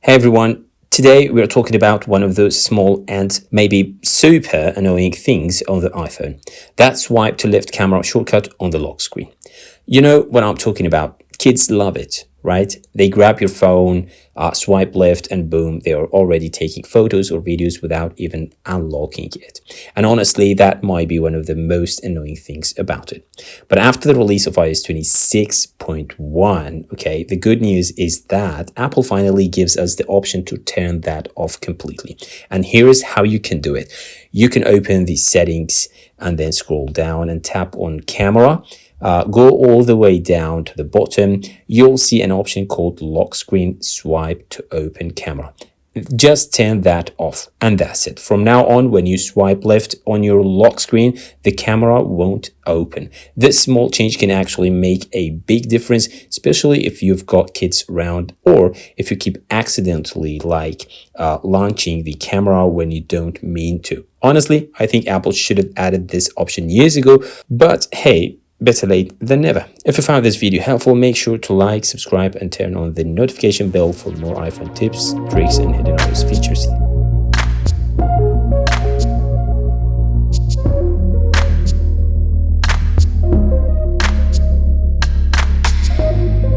Hey everyone, today we are talking about one of those small and maybe super annoying things on the iPhone. That swipe to left camera shortcut on the lock screen. You know what I'm talking about. Kids love it, right? They grab your phone, swipe left, and boom, they are already taking photos or videos without even unlocking it. And honestly, that might be one of the most annoying things about it. But after the release of iOS 26.1, okay, the good news is that Apple finally gives us the option to turn that off completely. And here's how you can do it. You can open the settings and then scroll down and tap on camera. Go all the way down to the bottom. You'll see an option called lock screen swipe to open camera. Just turn that off and that's it. From now on, when you swipe left on your lock screen, the camera won't open. This small change can actually make a big difference, especially if you've got kids around or if you keep accidentally launching the camera when you don't mean to. Honestly, I think Apple should have added this option years ago, but hey, better late than never. If you found this video helpful, make sure to like, subscribe, and turn on the notification bell for more iPhone tips, tricks, and hidden iOS features.